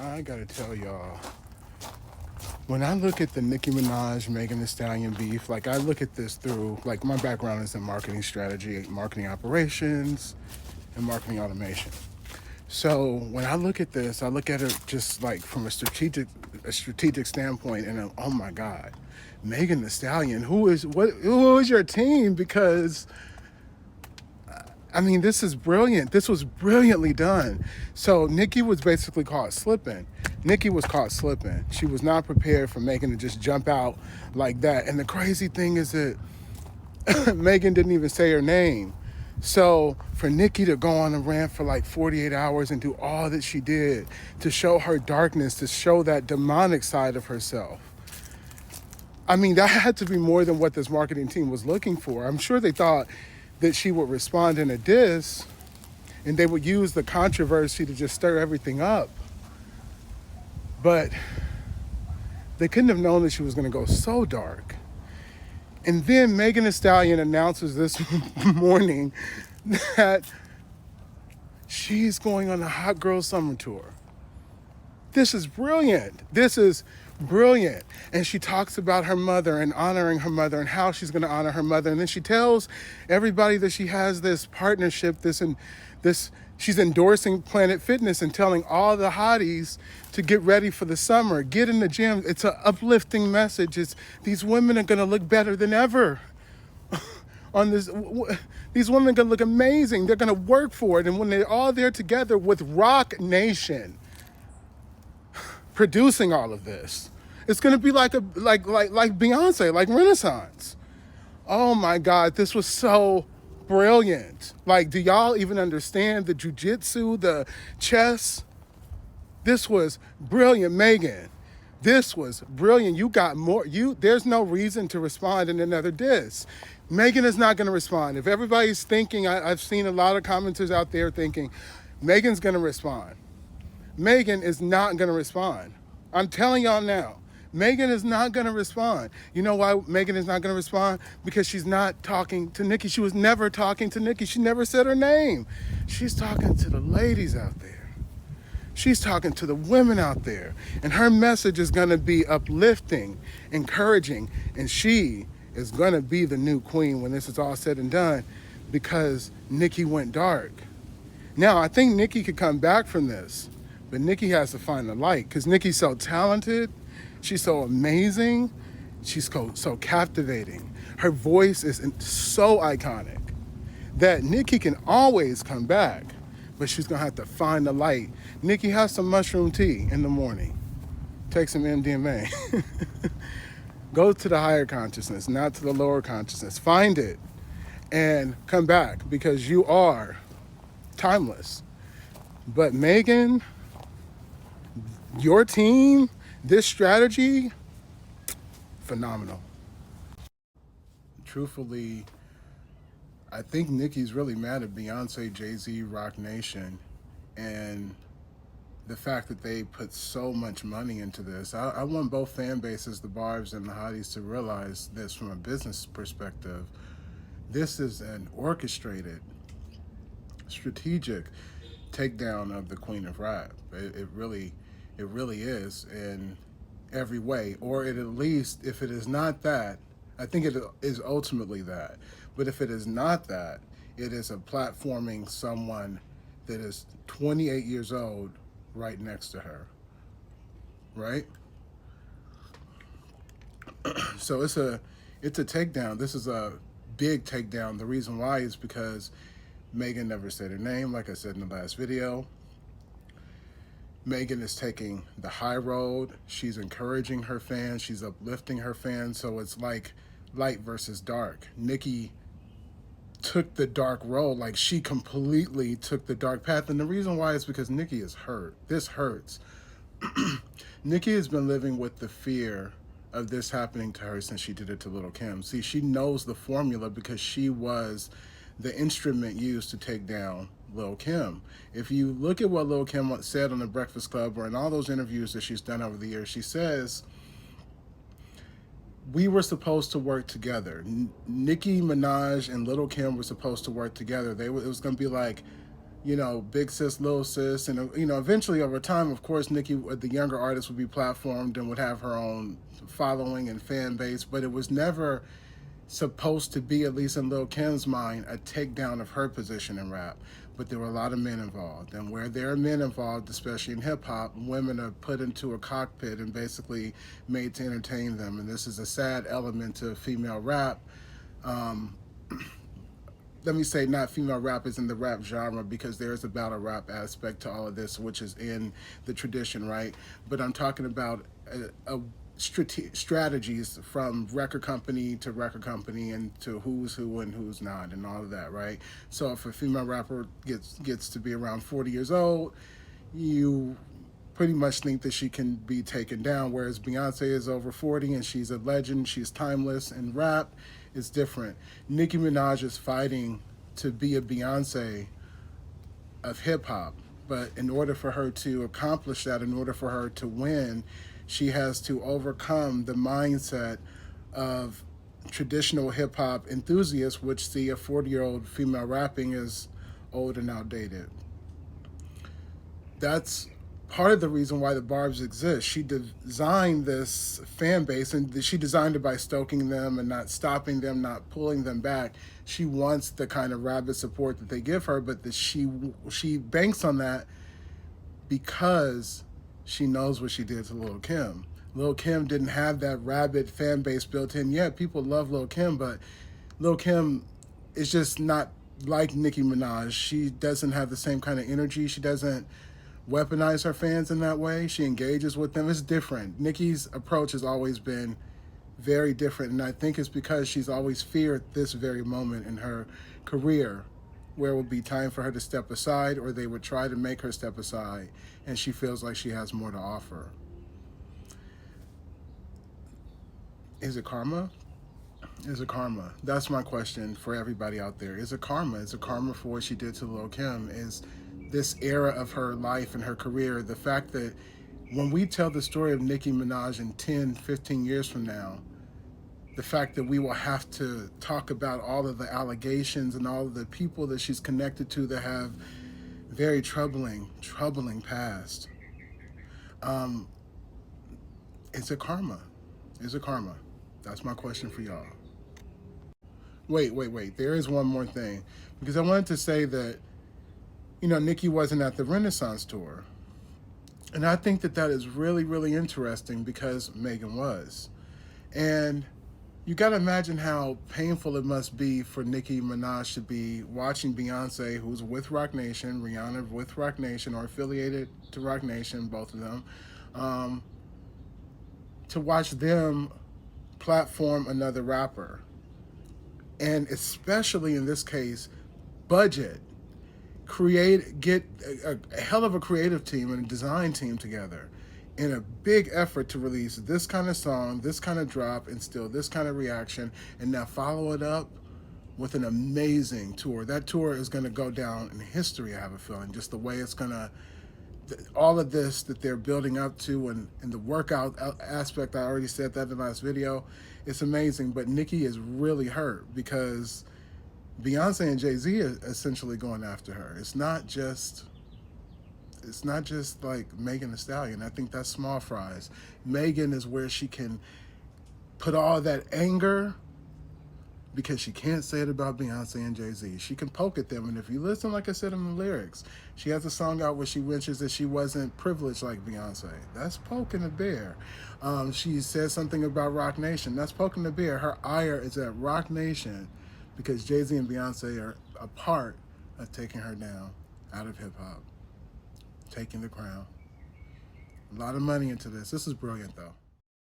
I gotta tell y'all, when I look at the Nicki Minaj, Megan Thee Stallion beef, like I look at this through, like my background is in marketing strategy, marketing operations, and marketing automation. So when I look at this, I look at it just like from a strategic standpoint, and oh my God, Megan Thee Stallion, who is your team? Because I mean, this is brilliant. This was brilliantly done. So Nicki was basically caught slipping. Nicki was caught slipping. She was not prepared for Megan to just jump out like that. And the crazy thing is that Megan didn't even say her name. So for Nicki to go on a rant for like 48 hours and do all that she did to show her darkness, to show that demonic side of herself, I mean, that had to be more than what this marketing team was looking for. I'm sure they thought that she would respond in a diss and they would use the controversy to just stir everything up. But they couldn't have known that she was going to go so dark. And then Megan Thee Stallion announces this morning that she's going on a Hot Girl Summer Tour. This is brilliant. This is brilliant. And she talks about her mother and honoring her mother and how she's going to honor her mother. And then she tells everybody that she has this partnership, this she's endorsing Planet Fitness and telling all the hotties to get ready for the summer, get in the gym. It's an uplifting message. These women are going to look better than ever on this. These women are going to look amazing. They're going to work for it. And when they're all there together with Rock Nation producing all of this, it's going to be like Beyonce, like Renaissance. Oh my God, this was so brilliant. Like, do y'all even understand the jujitsu, the chess? This was brilliant, Megan. This was brilliant. You got more. There's no reason to respond in another diss. Megan is not going to respond. If everybody's thinking, I've seen a lot of commenters out there thinking, Megan's going to respond. Megan is not going to respond. I'm telling y'all now. Megan is not going to respond. You know why Megan is not going to respond? Because she's not talking to Nicki. She was never talking to Nicki. She never said her name. She's talking to the ladies out there. She's talking to the women out there. And her message is going to be uplifting, encouraging, and she is going to be the new queen when this is all said and done because Nicki went dark. Now, I think Nicki could come back from this, but Nicki has to find the light because Nicki's so talented. She's so amazing. She's so captivating. Her voice is so iconic that Nicki can always come back, but she's going to have to find the light. Nicki, has some mushroom tea in the morning. Take some MDMA. Go to the higher consciousness, not to the lower consciousness. Find it and come back because you are timeless. But Megan, your team, this strategy, phenomenal. Truthfully, I think Nicki's really mad at Beyonce, Jay-Z, Rock Nation, and the fact that they put so much money into this. I want both fan bases, the Barbs and the Hotties, to realize this from a business perspective. This is an orchestrated, strategic takedown of the Queen of Rap. It really is in every way, or it at least, if it is not that, I think it is ultimately that. But if it is not that, it is a platforming someone that is 28 years old right next to her, right? So it's a takedown. This is a big takedown. The reason why is because Megan never said her name, like I said in the last video. Megan is taking the high road. She's encouraging her fans. She's uplifting her fans. So it's like light versus dark. Nicki took the dark road. Like, she completely took the dark path. And the reason why is because Nicki is hurt. This hurts. Nicki has been living with the fear of this happening to her since she did it to Lil' Kim. See, she knows the formula because she was the instrument used to take down Lil' Kim. If you look at what Lil' Kim said on The Breakfast Club or in all those interviews that she's done over the years, she says, we were supposed to work together. Nicki Minaj and Lil' Kim were supposed to work together. It was going to be like big sis, little sis, and eventually over time, of course, Nicki, the younger artist, would be platformed and would have her own following and fan base, but it was never supposed to be, at least in Lil Kim's mind, a takedown of her position in rap. But there were a lot of men involved, and where there are men involved, especially in hip hop, women are put into a cockpit and basically made to entertain them. And this is a sad element to female rap. Um, Let me say, not female rap is in the rap genre, because there is a battle rap aspect to all of this, which is in the tradition, right? But I'm talking about strategies from record company to record company, and to who's who and who's not, and all of that, right? So if a female rapper gets to be around 40 years old, you pretty much think that she can be taken down. Whereas Beyonce is over 40 and she's a legend, she's timeless. And rap is different. Nicki Minaj is fighting to be a Beyonce of hip hop. But in order for her to accomplish that, in order for her to win, she has to overcome the mindset of traditional hip hop enthusiasts, which see a 40-year-old female rapping as old and outdated. That's part of the reason why the Barbs exist. She designed this fan base, and she designed it by stoking them and not stopping them, not pulling them back. She wants the kind of rabid support that they give her, but she banks on that because she knows what she did to Lil Kim. Lil Kim didn't have that rabid fan base built in. Yeah, people love Lil Kim, but Lil Kim is just not like Nicki Minaj. She doesn't have the same kind of energy. She doesn't weaponize her fans in that way. She engages with them. It's different. Nicki's approach has always been very different, and I think it's because she's always feared this very moment in her career, where it would be time for her to step aside, or they would try to make her step aside, and she feels like she has more to offer. Is it karma? Is it karma? That's my question for everybody out there. Is it karma? Is it karma for what she did to Lil Kim? Is this era of her life and her career, the fact that when we tell the story of Nicki Minaj in 10, 15 years from now, the fact that we will have to talk about all of the allegations and all of the people that she's connected to that have very troubling past. Um, is it karma? Is it karma? That's my question for y'all. Wait. There is one more thing. Because I wanted to say that, Nicki wasn't at the Renaissance tour. And I think that that is really, really interesting, because Megan was. And you got to imagine how painful it must be for Nicki Minaj to be watching Beyonce, who's with Roc Nation, Rihanna with Roc Nation, or affiliated to Roc Nation, both of them, to watch them platform another rapper. And especially in this case, budget, get a hell of a creative team and a design team together in a big effort to release this kind of song, this kind of drop, and still this kind of reaction, and now follow it up with an amazing tour. That tour is going to go down in history, I have a feeling, just the way it's going to, all of this that they're building up to, and the workout aspect, I already said that in the last video, it's amazing. But Nicki is really hurt because Beyonce and Jay-Z are essentially going after her. It's not just like Megan Thee Stallion. I think that's small fries. Megan is where she can put all that anger, because she can't say it about Beyonce and Jay-Z. She can poke at them, and if you listen, like I said in the lyrics, she has a song out where she mentions that she wasn't privileged like Beyonce. That's poking a bear. She says something about Roc Nation. That's poking the bear. Her ire is at Roc Nation because Jay-Z and Beyonce are a part of taking her down out of hip-hop, taking the crown. A lot of money into this. This is brilliant, though.